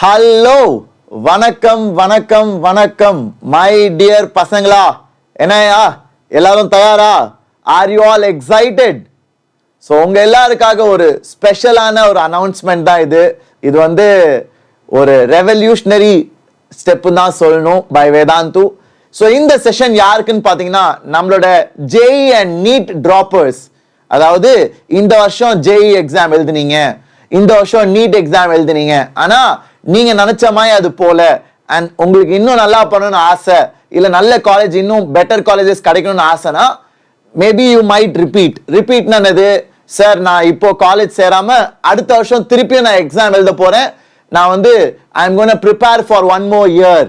Hello, வணக்கம் வணக்கம் வணக்கம் மை டியர் பசங்களா. என்னையா எல்லாரும் தயாரா? Are you all excited? So உங்க எல்லாருக்காக ஒரு ஸ்பெஷலான ஒரு அனௌன்ஸ்மெண்ட் தான் இது. இது வந்து ஒரு ரெவல்யூஷனரி ஸ்டெப்பு தான் சொல்லணும் பை வேதாந்து. ஸோ இந்த செஷன் யாருக்குன்னு பார்த்தீங்கன்னா நம்மளோட ஜேஇ அண்ட் நீட் ட்ராப்பர்ஸ். அதாவது இந்த வருஷம் ஜேஇ எக்ஸாம் எழுதுனீங்க, இந்த வருஷம் நீட் எக்ஸாம் எழுதுனீங்க, ஆனா நீங்க நினைச்ச மாதிரி அது போல அண்ட் உங்களுக்கு இன்னும் நல்லா பண்ணணும்னு ஆசை, இல்ல நல்ல காலேஜ் இன்னும் பெட்டர் காலேஜஸ் கிடைக்கணும்னு ஆசைனா மேபி யூ மைட் ரிப்பீட்னா என்னது? சார் நான் இப்போ காலேஜ் சேராம அடுத்த வருஷம் திருப்பியும் நான் எக்ஸாம் எழுத போறேன், நான் வந்து I am gonna prepare for one more year.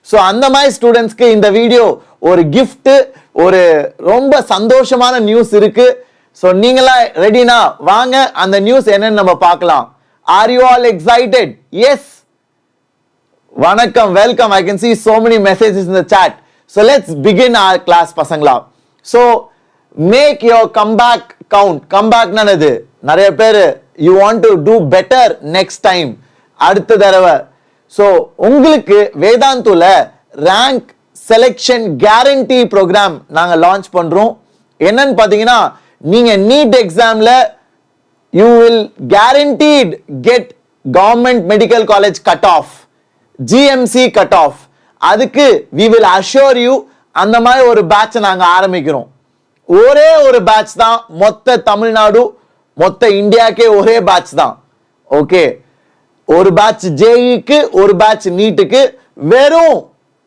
So அந்த மாதிரி ஸ்டூடெண்ட்ஸ்க்கு இந்த வீடியோ ஒரு கிஃப்ட், ஒரு ரொம்ப சந்தோஷமான நியூஸ் இருக்கு. ஸோ நீங்களா ரெடினா? வாங்க அந்த நியூஸ் என்னன்னு நம்ம பார்க்கலாம். Are you all excited? Yes. Vanakkam, welcome. I can see so many messages in the chat. So let's begin our class, pasangla. So make your comeback count. Comeback nanadu. Nariya per you want to do better next time. Adutha tharava. So ungalku Vedantula rank selection guarantee program naanga launch pandrom. Ennan pathina neenga NEET exam la you will guaranteed get government medical college cutoff, GMC cutoff. அதுக்கு we will assure you அந்த மாதிரி ஒரு batch நாங்க ஆரம்பிக்கிறோம். ஒரே ஒரு batch தான், மொத்த தமிழ்நாடு மொத்த இந்தியாக்கே ஒரே பேட்ச் தான். ஓகே, ஒரு பேட்ச் ஜேஇக்கு, ஒரு பேட்ச் நீட்டுக்கு, வெறும்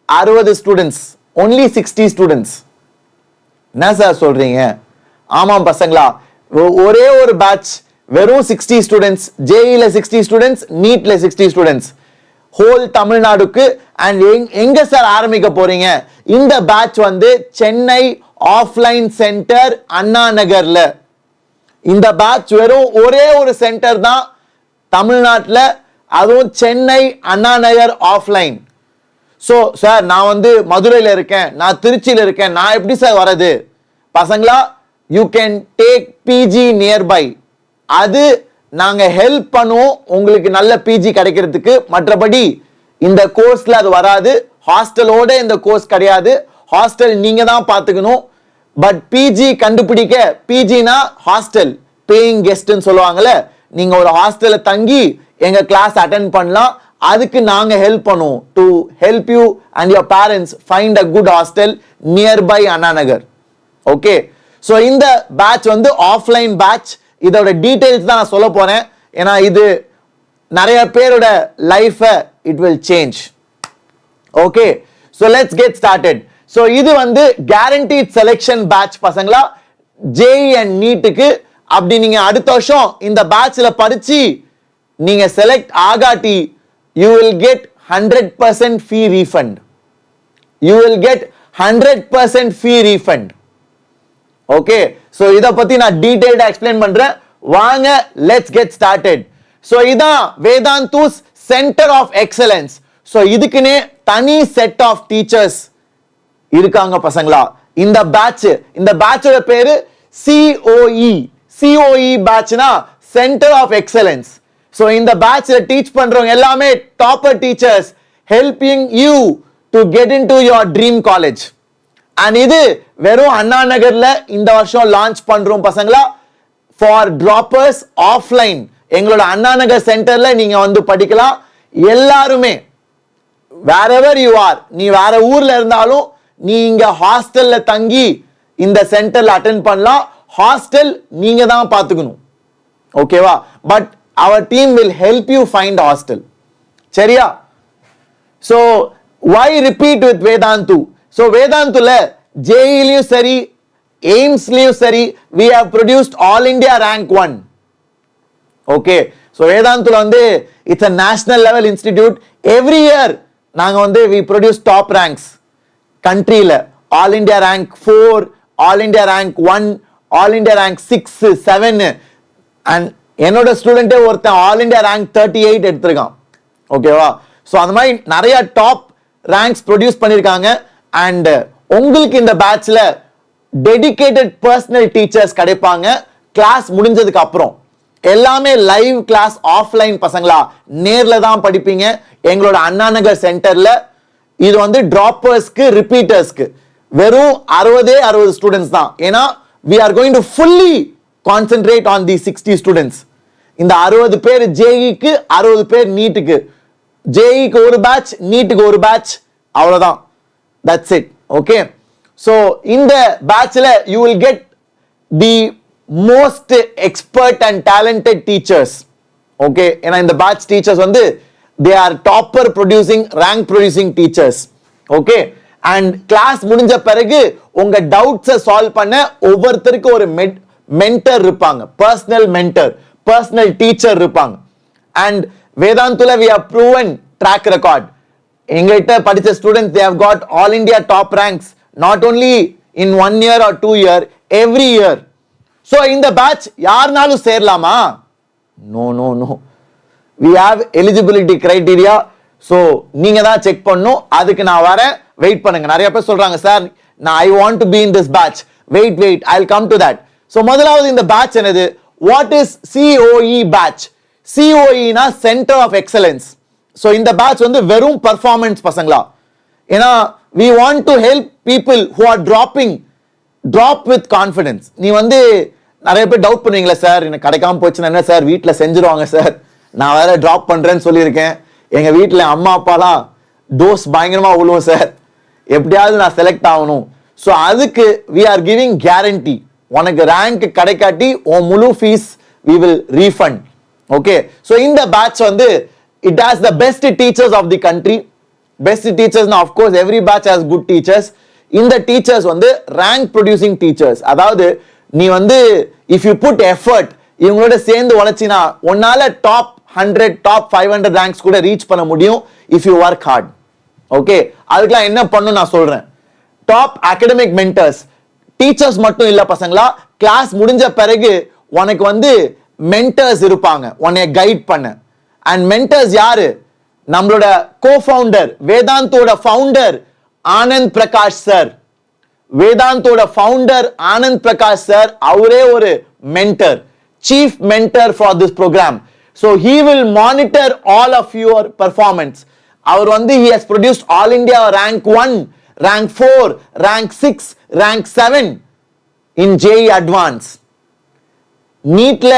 60 ஸ்டூடெண்ட்ஸ், only 60 ஸ்டூடெண்ட்ஸ். என்ன சார் சொல்றீங்க? ஆமாம் பசங்களா, ஒரே ஒரு பேட்ச், வெறும் 60 ஸ்டூடெண்ட்ஸ், ஜேஇல 60 ஸ்டூடெண்ட்ஸ், நீட்ல 60 ஸ்டூடெண்ட்ஸ், ஹோல் தமிழ்நாடுக்கு. அண்ட் எங்க சார் ஆரம்பிக்க போறீங்க? இந்த பேட்ச் வந்து சென்னை ஆஃப்லைன் சென்டர் அண்ணா நகர்ல. இந்த பேட்ச் வெறும் ஒரே ஒரு சென்டர் தான் தமிழ்நாட்டில், அதுவும் Chennai Anna Nagar offline. So sir நான் வந்து மதுரையில் இருக்கேன், நான் திருச்சியில் இருக்கேன், நான் எப்படி சார் வரது? பசங்களா, you can take PG nearby. அது நாங்க ஹெல்ப் பண்ணுவோம் உங்களுக்கு நல்ல பிஜி கிடைக்கிறதுக்கு. மற்றபடி இந்த கோர்ஸ்ல அது வராது. ஹாஸ்டலோட இந்த கோர்ஸ் கிடையாது, ஹாஸ்டல் நீங்க தான் பாத்துக்கணும். பட் பிஜி கண்டுபிடிக்க, பிஜினா ஹாஸ்டல் பேயிங் கெஸ்ட்னு சொல்லுவாங்கல்ல, நீங்க ஒரு ஹாஸ்டல்ல தங்கி எங்க கிளாஸ் அட்டென்ட் பண்ணலாம். அதுக்கு நாங்க ஹெல்ப் பண்ணுவோம் to help you and your parents find a good hostel nearby Anna Nagar. Okay, so இந்த பேட்ச் வந்து ஆஃப்லைன் பேட்ச். இதோட டீடைல்ஸ் தான் நான் சொல்ல போறேன், ஏன்னா இது நிறைய பேரோட லைஃபை it will change. Okay, so let's get started. So இது வந்து கேரண்டீட் செலெக்ஷன் பேட்ச் பசங்களா, ஜேஇ அண்ட் நீட்டுக்கு. அப்படி நீங்க அடுத்த வருஷம் இந்த பேட்ச்ல படிச்சு நீங்க செலக்ட் ஆகாட்டி you will get 100% fee refund. You will get 100% fee refund. Okay, so இத பத்தி நான் டீடைல்டா எக்ஸ்பிளைன் பண்றேன். வாங்க லெட்ஸ் கெட் ஸ்டார்டட். சோ இதான் வேதாந்துஸ் சென்டர் ஆஃப் எக்ஸலன்ஸ். சோ இதுக்குனே தனி செட் ஆஃப் டீச்சர்ஸ் இருக்காங்க பசங்களா. இந்த பேட்சோட பேரு COE. COE பேட்ச்னா சென்டர் ஆஃப் எக்ஸலன்ஸ். சோ இந்த பேட்ச்ல டீச் பண்றவங்க எல்லாமே topper teachers, helping you to get into your dream college. And இது வெறும் அண்ணா நகர்ல இந்த வருஷம் லான்ச் பண்றோம் பசங்களா. ஃபார் டிராப்பர்ஸ் ஆஃப்லைன் எங்களோட அண்ணா நகர் சென்டர்ல நீங்க வந்து படிக்கலாம். எல்லாருமே wherever you are, நீ வேற ஊர்ல இருந்தாலும் நீ இங்க ஹாஸ்டல்ல தங்கி இந்த சென்டர்ல அட்டென்ட் பண்ணலாம். ஹாஸ்டல் நீங்க தான் பாத்துக்கணும், ஓகேவா? But our team will help you find hostel. சரியா? So why repeat with Vedantu? So வேதாந்துல ஜேஇலயும் சரி எய்ம்ஸ்லயும் சரி we have produced all India rank 1. Okay, so வேதாந்துல வந்து it's a national level institute. Every year நாங்க வந்து we produce top ranks countryல. all India rank 4, all India rank 1, all India rank 6, 7 and என்னோட ஸ்டூடெண்டே ஒருத்தன் all India rank 38 எடுத்திருக்கான். ஓகேவா? So அந்த மாதிரி நிறைய டாப் ரேங்க்ஸ் ப்ரொடியூஸ் பண்ணியிருக்காங்க. அண்ட் உங்களுக்கு இந்த பேட்ச்ல டெடிகேட்டட் பர்சனல் டீச்சர்ஸ் கிடைப்பாங்க கிளாஸ் முடிஞ்சதுக்கு அப்புறம். எல்லாமே லைவ் கிளாஸ் ஆஃப்லைன் பசங்களா, நேர்ல தான் படிப்பீங்க எங்களோட அண்ணா நகர் சென்டர்ல. இது வந்து டிராப்பர்ஸ்க்கு ரிப்பீட்டர்ஸ்க்கு வெறும் 60 ஸ்டூடெண்ட்ஸ் தான். ஏன்னா we are going to fully concentrate on these 60 students. இந்த 60 பேர் ஜேஇக்கு, 60 பேர் நீட்டுக்கு. ஜேஇக்கு ஒரு பேட்ச், நீட்டுக்கு ஒரு பேட்ச், அவ்வளவுதான். That's it. Okay. So இந்த பேட்ச்ல you will get the most expert and talented teachers. Okay. ஏன்னா இந்த பேட்ச் டீச்சர்ஸ் வந்து they are topper producing, rank producing teachers. Okay. And class முடிஞ்ச பிறகு உங்க டவுட்ஸை சால்வ் பண்ண ஒவ்வொருத்தருக்கு ஒரு மென்டர் இருப்பாங்க, பர்சனல் மென்டர், பர்சனல் டீச்சர் இருப்பாங்க. அண்ட் வேதாந்துல we have proven track record. எங்ககிட்ட படிச்ச students they have got all India top ranks, not only in 1 year or 2 year, every year. So இந்த பேட்ச் யாருனாலும் சேரலாமா? No, no, no. We have eligibility criteria. So நீங்க தான் check பண்ணணும். அதுக்கு நான் வரேன், வெயிட் பண்ணுங்க. நிறைய பேர் சொல்றாங்க சார் நான் I want to be in this batch. Wait, I'll come to that. So முதலாவது இந்த பேட்ச் என்னது? What is COE batch? COE னா Center of Excellence. So இந்த பேட்ச் வந்து வெறும் பெர்ஃபார்மன்ஸ் பசங்களா. ஏன்னா we want to help people who are drop with confidence. நீ வந்து நிறைய பேர் டவுட் பண்ணுவீங்களா சார் எனக்கு கிடைக்காம போச்சுன்னா என்ன சார் வீட்டில் செஞ்சிருவாங்க சார், நான் வேற டிராப் பண்றேன்னு சொல்லியிருக்கேன், எங்க வீட்டில் அம்மா அப்பாலாம் டோஸ் பயங்கரமா விழுவும் சார், எப்படியாவது நான் செலக்ட் ஆகணும். ஸோ அதுக்கு we are giving guarantee. உனக்கு ரேங்க் கிடைக்காட்டி உன் முழு fees we will refund. Okay. So இந்த பேட்ச் வந்து it has the best teachers of the country. Best teachers na, of course every batch has good teachers. இந்த teachers வந்து rank producing teachers. அதாவது நீ வந்து if you put effort, இவங்களோட சேர்ந்து உழைச்சினா உன்னால டாப் 100 டாப் 500 ரேங்க்ஸ் கூட ரீச் பண்ண முடியும் if you work hard. Okay. அதுக்கெல்லாம் என்ன பண்ணணும் நான் சொல்றேன். டாப் அகாடமிக் மென்டர்ஸ், டீச்சர்ஸ் மட்டும் இல்ல பசங்களா, கிளாஸ் முடிஞ்ச பிறகு உனக்கு வந்து மென்டர்ஸ் இருப்பாங்க உன்னை கைட் பண்ண. அண்ட் மென்டர்ஸ் யாரு? நம்மளோட கோ-ஃபவுண்டர், வேதாந்தோட ஃபவுண்டர் ஆனந்த் பிரகாஷ் சார். வேதாந்தோட ஃபவுண்டர் ஆனந்த் பிரகாஷ் சார் அவரே ஒரு mentor, chief mentor for this programme. So he will monitor all of your performance. அவர் வந்து he has produced all India rank 1, rank 4, rank 6, rank 7 in JEE Advance. நீட்ல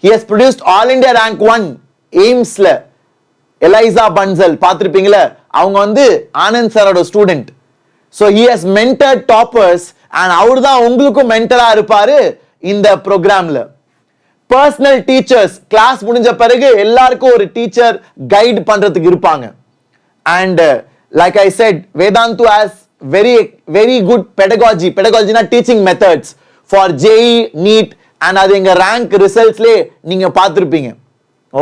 he has produced all India rank 1. எய்ம்ஸ்ல எலைசா Bansal பார்த்திருப்பீங்களா, அவங்க வந்து ஆனந்த் சாரோட student. So he has mentored toppers and அவர் தான் உங்களுக்கும் மென்டரா இருப்பாரு இந்த ப்ரோக்ராம்ல. பர்சனல் டீச்சர்ஸ், கிளாஸ் முடிஞ்ச பிறகு எல்லாருக்கும் ஒரு டீச்சர் கைட் பண்றதுக்கு இருப்பாங்க. And like I said, Vedantu has very good pedagogy na teaching methods for JEE, NEET and அது எங்க ரேங்க் ரிசல்ட்ஸ்லயே நீங்க பார்த்திருப்பீங்க.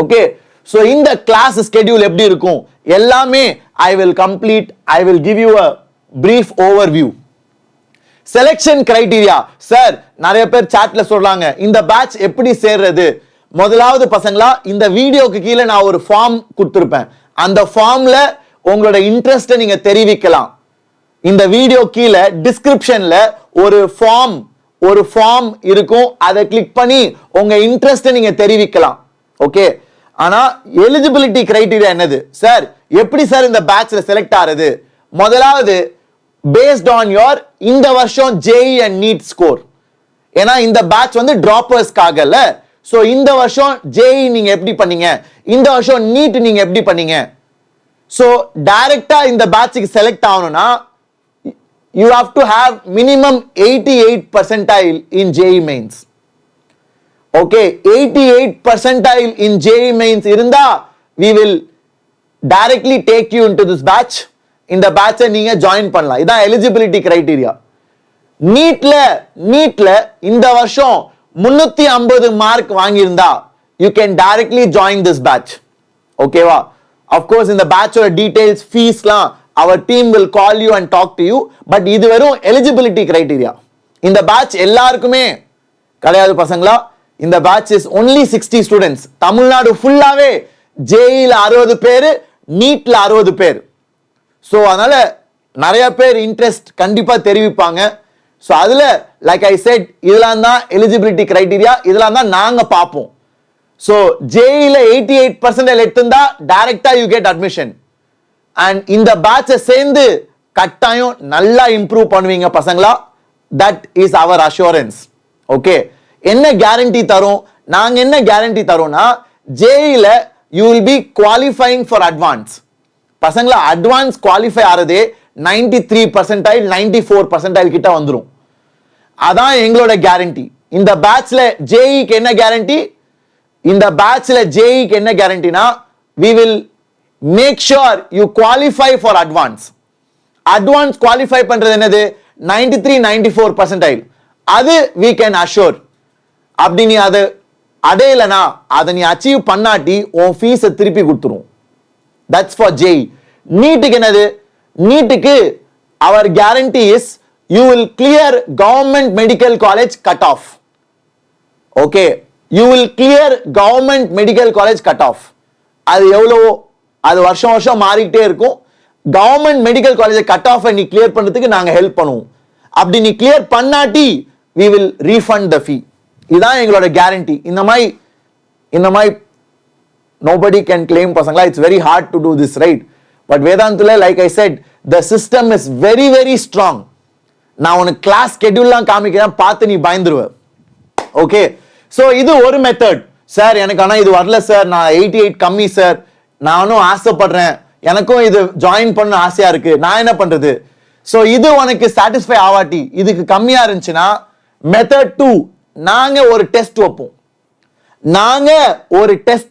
ஓகே. ஸோ இந்த கிளாஸ் ஸ்கெடியூல் எப்படி இருக்கும் எல்லாமே I will complete. I will give you a brief overview. Selection criteria. Sir நிறைய பேர் சாட்ல சொல்றாங்க இந்த பேட்ச் எப்படி சேர்றது. முதலாவது பசங்களா, இந்த வீடியோக்கு கீழே நான் ஒரு ஃபார்ம் கொடுத்திருப்பேன். அந்த ஃபார்ம்ல உங்களோட இன்ட்ரெஸ்ட்டை நீங்க தெரிவிக்கலாம். இந்த வீடியோ கீழே டிஸ்கிரிப்ஷன்ல ஒரு ஃபார்ம் இருக்கும், அதை கிளிக் பண்ணி உங்க இன்ட்ரெஸ்ட்டை நீங்க தெரிவிக்கலாம். ஓகே. ஆனா எலிஜிபிலிட்டி கிரைட்டீரியா என்னது சார், எப்படி சார் இந்த பேட்ச்ல செலக்ட் ஆறது? முதலாவது பேஸ்ட் ஆன் யோர் இந்த வருஷம் JEE and NEET ஸ்கோர். ஏன்னா இந்த பேட்ச் வந்து டிராப்பர்ஸ்க்காகல. சோ இந்த வருஷம் JEE நீங்க எப்படி பண்ணீங்க, இந்த வருஷம் NEET நீங்க எப்படி பண்ணீங்க. சோ டைரக்டா இந்த பேட்ச்க்கு செலக்ட் ஆகணும்னா you have to have minimum 88 percentile in JEE mains. Okay, 88 percentile in JEE mains இருந்தா we will directly take you into this batch. இந்த பேட்சை நீங்க ஜாயின் பண்ணலாம். இதான் எலிஜிபிலிட்டி கிரைட்டீரியா. நீட்ல இந்த வருஷம் 350 mark வாங்கியிருந்தா you can directly join this batch. ஓகேவா? Of course இந்த பேட்சோட டீடைல்ஸ், ஃபீஸ்லாம் our team will call you and talk to you. But இது வெறும் எலிஜிபிலிட்டி கிரைட்டீரியா. இந்த பேட்ச் எல்லாருக்குமே கிடையாது பசங்களா. இந்த batch is only 60 students. Tamil Nadu ஃபுல்லாவே JEEல 60 பேர், நீட்ல 60 பேர். ஸோ அதனால நிறைய பேர் இன்ட்ரெஸ்ட் கண்டிப்பா தெரிவிப்பாங்க. ஸோ அதுல லைக் ஐ செட் இதெல்லாம் தான் எலிஜிபிலிட்டி கிரைட்டீரியா, இதெல்லாம் தான் நாங்க பார்ப்போம். So JEE ல 88% எடுத்திருந்தா டைரக்டா you get admission. And இந்த பேட்சை சேர்ந்து கட்டாயம் நல்லா இம்ப்ரூவ் பண்ணுவீங்க பசங்களா. That is our assurance. Okay. என்ன கேரண்டி தரும்? நாங்க என்ன கேரண்டி தரோம்னா JEE ல you will be qualifying for advance. பசங்களா அட்வான்ஸ் குவாலிஃபை ஆறதே 93% 94% கிட்ட வந்துரும். அதான் எங்களோட கேரண்டி. இந்த பேட்ச்ல JEE-க்கு என்ன கேரண்டி? இந்த பேட்ச்ல JEE-க்கு என்ன கேரண்டினா we will make sure you qualify for advance. Advance qualify பண்றது என்னது? 93-94%. அது we can assure. அப்படி நீ அதை அடையலனா அதை நீ அச்சீவ் பண்ணாட்டி உன் ஃபீஸை திருப்பி கொடுத்துரும். That's for JEE. நீட்டுக்கு என்னது? நீட்டுக்கு our guarantee is you will clear government medical college cutoff. Okay, you will clear government medical college cutoff. அது எவ்வளவோ அது வருஷம் வருஷம் மாறிக்கிட்டே இருக்கும். Government medical college cut off நீ கிளியர் பண்றதுக்கு நாங்க ஹெல்ப் பண்ணுவோம். அப்படி நீ clear பண்ணாட்டி we will refund the fee. இதான் எங்களோட கேரண்டி. இந்த மாதிரி nobody can claim பசங்களா. It's very hard to do this, right? But வேதாந்தல like I said the system is very very strong. நான் உனக்கு கிளாஸ் ஸ்கெட்யூல்லாம் காமிக்கிறேன், பார்த்து நீ பயந்துருவ. ஓகே, ஸோ இது ஒரு மெத்தட். சார் எனக்கு ஆனால் இது வரல சார், நான் 88 கம்மி சார், நானும் ஆசைப்படுறேன், எனக்கும் இது ஜாயின் பண்ண ஆசையா இருக்கு, நான் என்ன பண்றது? ஸோ இது உனக்கு சாட்டிஸ்ஃபை ஆவாட்டி, இதுக்கு கம்மியா இருந்துச்சுன்னா மெத்தட் 2, நாங்க ஒரு டெஸ்ட்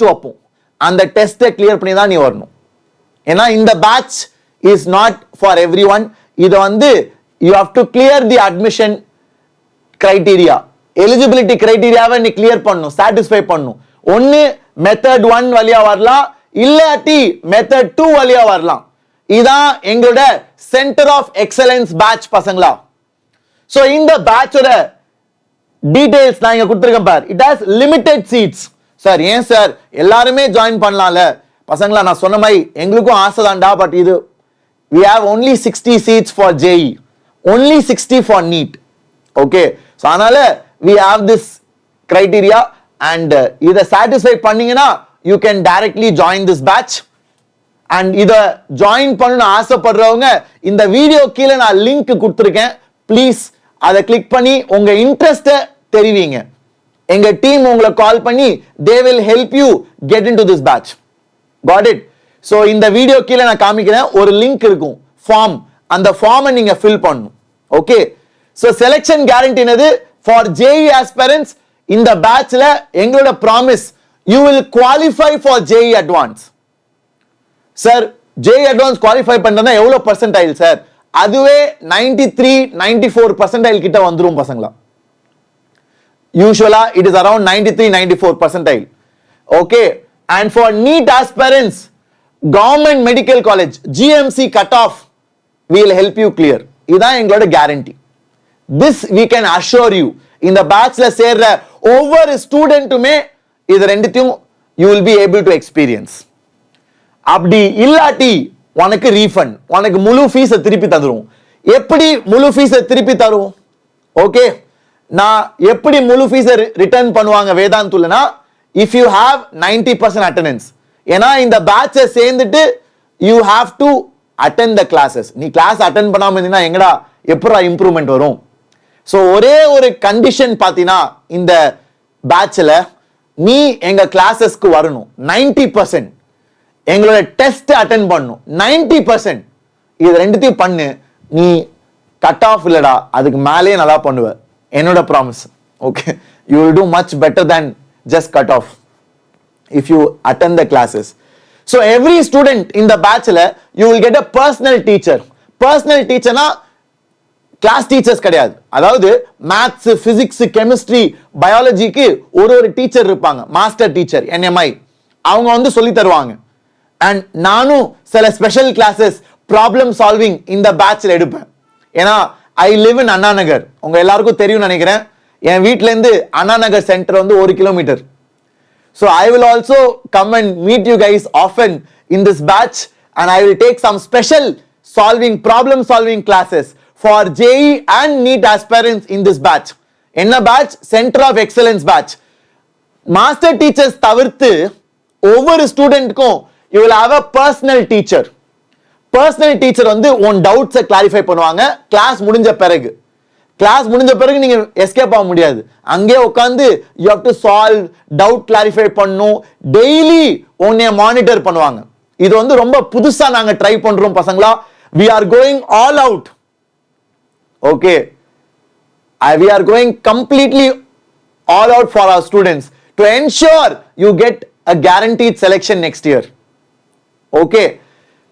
வைப்போம். அந்த டெஸ்ட்டை கிளியர் பண்ணி தான் நீ வரணும். ஏன்னா இந்த batch is not for everyone. இது வந்து you have to clear the admission criteria, eligibility criteria நீ clear பண்ணணும், satisfy பண்ணணும். ஒன்னு method 1 வழியா வரலாம், இல்லாட்டி method 2 வழியா வரலாம். இதான் எங்களோட சென்டர் ஆஃப் எக்ஸலன்ஸ் பேட்ச் பசங்களா. சோ இந்த பேட்சோட டீடைல்ஸ் நான் இங்க கொடுத்திருக்கேன் பார். It has limited seats. Sir ஏன் சார் எல்லாருமே ஜாயின் பண்ணலாம்ல? பசங்களா நான் சொன்ன மாதிரி எங்களுக்கும் ஆசை தான்டா, பட் இது we have only 60 seats for JEE, only 60 for NEET. Okay, so அதனால we have this criteria and இதை satisfy பண்ணீங்கன்னா you can directly join this batch. and இதை ஜாயின் பண்ணணும்னு ஆசைப்படுறவங்க இந்த வீடியோ கீழே நான் லிங்க் கொடுத்துருக்கேன், ப்ளீஸ் அதை கிளிக் பண்ணி உங்க இன்ட்ரெஸ்ட்டை தெரிவிங்க. எங்க டீம் உங்களை கால் பண்ணி they will help you get into this batch. Got it? so இந்த வீடியோ கீழே நான் காமிக்கிறேன், ஒரு லிங்க் இருக்கும், ஃபார்ம். அந்த ஃபார்மை நீங்க ஃபில் பண்ணணும். ஓகே, சோ செலக்ஷன் கேரண்டி என்னது? ஃபார் JEE aspirants இந்த பேட்ச்ல எங்களோட promise, you will qualify for JEE advance. Sir JEE advance qualify பண்றதா எவ்வளவு பர்சன்டைல் சார்? அதுவே 93-94% கிட்ட வந்துரும் பசங்களா. யூசுவலா it is around 93-94%. okay, and for NEET aspirants government medical college GMC cutoff we will help you clear. இதான் எங்களோட guarantee. this we can assure you. இந்த பேட்ச்ல சேர்ற ஒவ்வொரு ஸ்டூடெண்ட்டுமே இது ரெண்டுத்தையும் you will be able to experience. அப்படி இல்லாட்டி உனக்கு ரீஃபண்ட், உனக்கு முழு ஃபீஸை திருப்பி தந்துரும். எப்படி முழு ஃபீஸை திருப்பி தரும்? ஓகே, நான் எப்படி முழு ஃபீஸை ரிட்டர்ன் பண்ணுவாங்க வேதாந்துலனா, if you have 90% attendance. ஏன்னா இந்த பேட்சை சேர்ந்துட்டு you have to attend the classes. நீ கிளாஸ் அட்டெண்ட் பண்ணாம இருந்தீங்கன்னா எங்கடா எப்படா இம்ப்ரூவ்மெண்ட் வரும்? ஸோ ஒரே ஒரு கண்டிஷன் பார்த்தீங்கன்னா இந்த பேட்ச்ல நீ எங்க கிளாஸஸ்க்கு வரணும், 90%. எங்களோட டெஸ்ட் அட்டெண்ட் பண்ணணும் 90%. இது ரெண்டுத்தையும் பண்ணு, நீ கட் ஆஃப் இல்லடா அதுக்கு மேலேயே நல்லா பண்ணுவ, என்னோட promise. Okay, you will too much better than just cut off if you attend the classes. so every student in the bachelor you will get a personal teacher. personal teacher na class teachers கிடையாது. அதாவது maths, physics, chemistry, பயாலஜிக்கு ஒரு teacher இருப்பாங்க, master teacher NMI. அவங்க வந்து சொல்லி தருவாங்க. And நானும் சில ஸ்பெஷல் கிளாஸஸ் ப்ராப்ளம் சால்விங் இந்த பேட்ச்ல எடுப்பேன். ஏன்னா I live in Anna Nagar, உங்க எல்லாருக்கும் தெரியும் நினைக்கிறேன். என் வீட்ல இருந்து அண்ணா நகர் சென்டர் வந்து 1 kilometre. So I will also come and meet you guys often in this batch and I will take some special problem solving classes for JEE and NEET aspirants in this batch. என்ன batch? Center of Excellence batch. Master teachers தவிர்த்து ஒவ்வொரு ஸ்டூடெண்ட்க்கும் you will have a personal teacher. Personal teacher வந்து உன் டவுட்ஸை clarify பண்ணுவாங்க. Class முடிஞ்ச பிறகு நீங்க எஸ்கேப் ஆக முடியாது. அங்கே உட்காந்து you have to solve, doubt clarify பண்ணும். டெய்லி உன்னை மானிட்டர் பண்ணுவாங்க. இது வந்து ரொம்ப புதுசா நாங்க ட்ரை பண்றோம் பசங்களா. we are going all out. Okay, we are going completely all out for our students to ensure you get a guaranteed selection next year. Okay,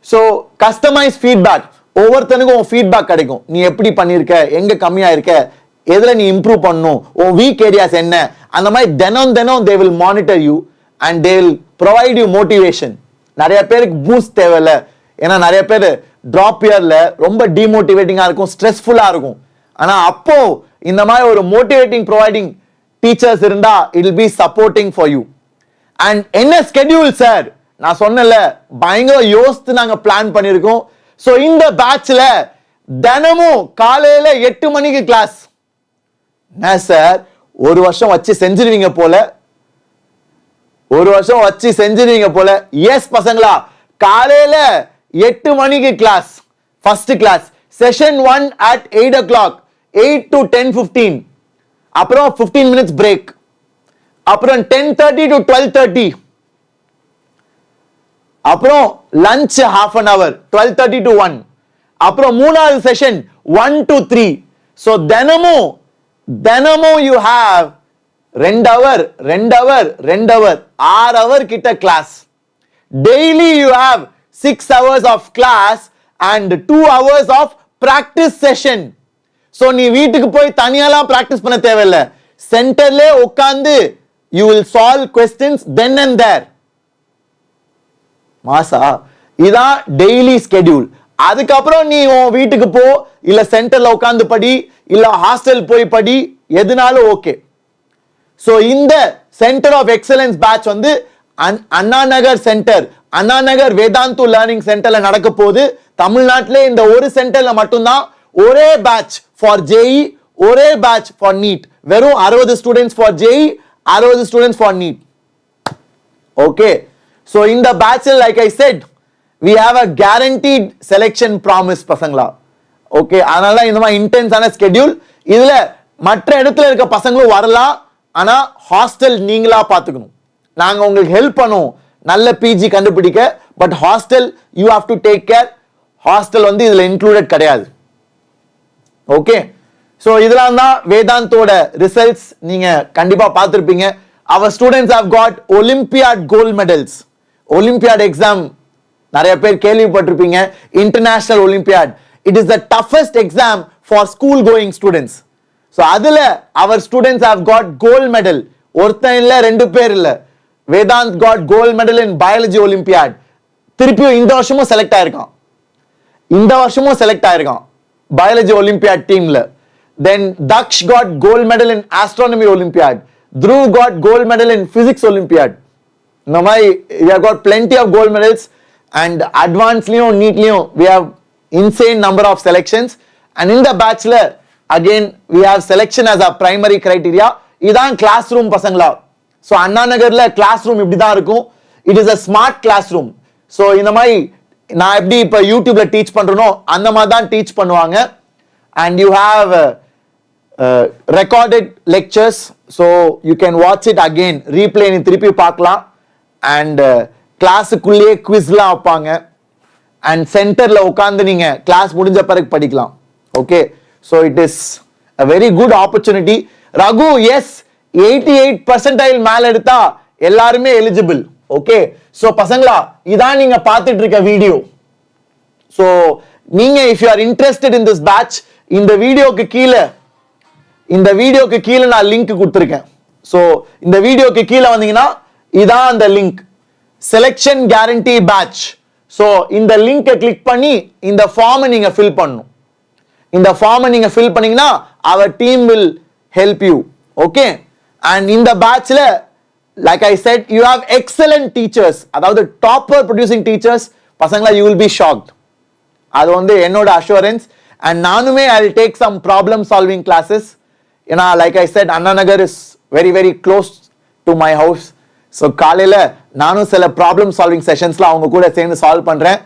so customized feedback. ஒவ்வொருத்தனுக்கும் ஃபீட்பேக் கிடைக்கும். நீ எப்படி பண்ணியிருக்க, எங்க கம்மியா இருக்க, எதுல நீ இம்ப்ரூவ் பண்ணணும், உன் வீக் ஏரியாஸ் என்ன, அந்த மாதிரி தினம் they will monitor you and they will provide you motivation. நிறைய பேருக்கு பூஸ்ட் தேவையில்ல. ஏன்னா நிறைய பேர் ட்ராப் இயர்ல ரொம்ப டிமோட்டிவேட்டிங்கா இருக்கும், ஸ்ட்ரெஸ்ஃபுல்லா இருக்கும். ஆனா அப்போ இந்த மாதிரி ஒரு மோட்டிவேட்டிங் ப்ரொவைடிங் டீச்சர்ஸ் இருந்தா it will be supporting for you. And என்ன ஸ்கெட்யூல் சார், நான் சொன்னல பயங்கர யோசித்து நாங்க பிளான் பண்ணிருக்கோம். சோ இந்த பேட்ச்ல தினமும் காலையில 8 மணிக்கு கிளாஸ். என்ன சார் ஒரு வருஷம் வச்சு செஞ்சிருவீங்க போல. எஸ் பசங்களா, காலையில 8 மணிக்கு class. First class session 1 at 8 o'clock, 8 to 10:15. அப்புறம் 15 minutes break. அப்புறம் 10:30 to 12:30. அப்புறம் lunch half an hour, 12:30 to 1. அப்புறம் மூணாவது செஷன் 1 to 3. சோ தினமும் you have 2 hour 6 hour கிட்ட class. Daily you have 6 hours of class and 2 hours of practice session. So நீ வீட்டுக்கு போய் தனியாலாம் பிராக்டிஸ் பண்ண தேவையில்ல. சென்டர்ல உட்கார்ந்து you will solve questions then and there. மாசா இதான் டெய்லி ஸ்கெட்யூல். அதுக்கப்புறம் நீ உன் வீட்டுக்கு போ, இல்ல சென்டர்ல உட்கார்ந்து படி, இல்ல ஹாஸ்டல் போய் படி, எதுனாலும் ஓகே. சோ இந்த சென்டர் ஆஃப் எக்ஸலன்ஸ் பேட்ச் வந்து அண்ணா நகர் சென்டர், அண்ணா நகர் வேதாந்து லேர்னிங் சென்டர்ல நடக்க போகுது. தமிழ்நாட்டிலே இந்த ஒரு சென்டர்ல மட்டும்தான் ஒரே பேட்ச் ஃபார் ஜேஇ, ஒரே பேட்ச் ஃபார் நீட். வெறும் 60 students for JEE, 60 students for NEET. Okay, so in the batch, like I said, we have a guaranteed selection promise பசங்களா. ஓகே, அதனால இந்த மாதிரி இன்டென்ஸான ஸ்கெட்யூல். இதுல மற்ற இடத்துல இருக்க பசங்களும் வரலாம், ஆனா ஹாஸ்டல் நீங்களா பாத்துக்கணும். நாங்க உங்களுக்கு ஹெல்ப் பண்ணுவோம் நல்ல பிஜி கண்டுபிடிக்க. But hostel you have to take care. Hostel வந்து இதுல இன்க்ளூடட் கிடையாது. ஓகே, சோ இதெல்லாம் தான் வேதாந்தோட ரிசல்ட்ஸ். நீங்க கண்டிப்பா பார்த்திருப்பீங்க. our students have got Olympiad gold medals. Olympiad exam நிறைய பேர் கேள்விப்பட்டிருப்பீங்க. International olympiad, it is the toughest exam for school going students. So அதுல our students have got gold medal. ஒருத்தன் இல்ல, 2 பேர் இல்ல. Vedant got gold medal in biology olympiad. திருப்பியும் இந்த வருஷமும் செலக்ட் ஆயிருக்கான் பயாலஜி ஒலிம்பியாட் டீம்ல. Then Daksh got gold medal in astronomy olympiad. Dhruv got gold medal in physics olympiad. இந்த மாதிரி we have got plenty of gold medals, and advancedலயும் நீட்லயும் we have insane number of selections. And in the bachelor again we have selection as a primary criteria. இதான் class room பசங்களா. So அண்ணா நகர்ல class room இப்படி தான் இருக்கும். It is a smart class room. So இந்த மாதிரி நான் எப்படி இப்போ யூடியூப்ல டீச் பண்றேனோ அந்த மாதிரி தான் டீச் பண்ணுவாங்க. And you have recorded lectures, so you can watch it again, replay ni திருப்பி பார்க்கலாம். and கிளாஸுக்குள்ளேயே குவிஸ்லாம் வைப்பாங்க. and சென்டர்ல உட்கார்ந்து நீங்க கிளாஸ் முடிஞ்ச பிறகு படிக்கலாம். Okay, so it is a very good opportunity. Raghu, yes 88% மேல எடுத்தா எல்லாருமே எலிஜிபிள். ஓகே, so பசங்களா இதான் நீங்க பார்த்துட்டு இருக்க வீடியோ. so நீங்க if you are interested in this batch, இந்த வீடியோக்கு கீழே நான் லிங்க் கொடுத்திருக்கேன். சோ இந்த வீடியோக்கு கீழே வந்தீங்கன்னா இதான் அந்த link, selection guarantee batch. So இந்த லிங்கை கிளிக் பண்ணி இந்த ஃபார்மை நீங்க ஃபில் பண்ணணும். இந்த ஃபார்மை நீங்க ஃபில் பண்ணீங்கன்னா our team will help you. Okay, and இந்த பேட்ச்ல like I said you have excellent teachers, அதாவது டாப்பர் ப்ரொடியூசிங் டீச்சர்ஸ். பசங்களா you will be shocked. அது வந்து என்னோட அஷூரன்ஸ். and நானுமே I will take some problem solving classes. ஏன்னா like I said Anna Nagar is very very close to my house. So காலையில் நானும் சில ப்ராப்ளம் சால்விங் செஷன்ஸ்லாம் அவங்க கூட சேர்ந்து சால்வ் பண்ணுறேன்.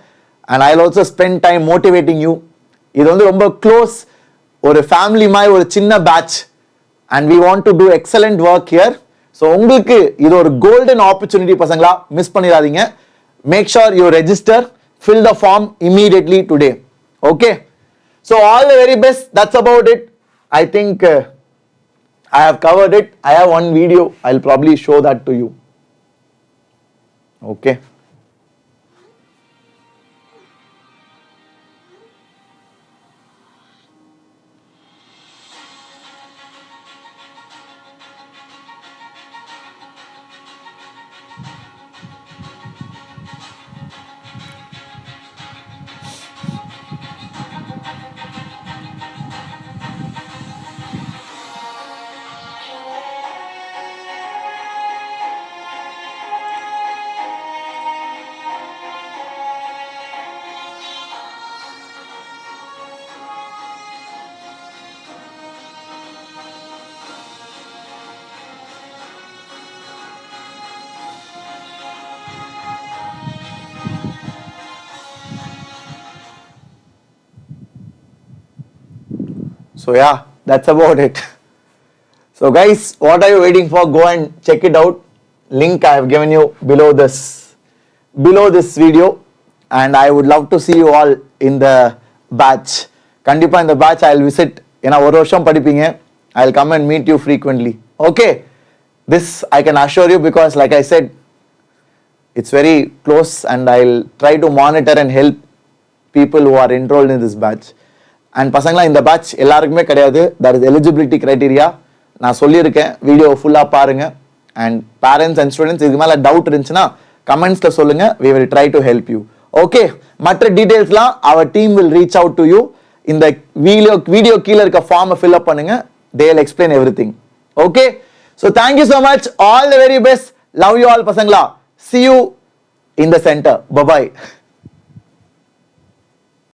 And I also spend time motivating you. இது வந்து ரொம்ப க்ளோஸ், ஒரு ஃபேமிலி மாதிரி ஒரு சின்ன batch. And we want to do excellent work here. So உங்களுக்கு இது ஒரு கோல்டன் ஆப்பர்ச்சுனிட்டி பசங்களா, மிஸ் பண்ணிடாதீங்க. Make sure you register, fill the form immediately today. Okay, so all the very best. That's about it. I think I have covered it. I have one video, I'll probably show that to you. Okay, so yeah, that's about it. So guys, what are you waiting for? Go and check it out. Link I have given you below this video, and I would love to see you all in the batch. Kandipa in the batch I'll visit. ஏன்னா ஒரு வருஷம் படிப்பீங்க. I'll come and meet you frequently. Okay, this I can assure you, because like I said, it's very close, and I'll try to monitor and help people who are enrolled in this batch. And பசங்களா, இந்த batch எல்லாருக்குமே கிடையாது. That is eligibility criteria. நான் சொல்லியிருக்கேன், video ஃபுல்லாக பாருங்கள். And parents and students இதுக்கு மேலே டவுட் இருந்துச்சுன்னா கமெண்ட்ஸில் சொல்லுங்கள். We will try to help you. Okay, மற்ற டீட்டெயில்ஸ்லாம் our team will reach out to you. இந்த வீடியோ கீழே இருக்க ஃபார்மை ஃபில் அப் பண்ணுங்கள். They will explain everything. Okay, so thank you so much. All the very best. Love you all பசங்களா. See you in the center. Bye bye.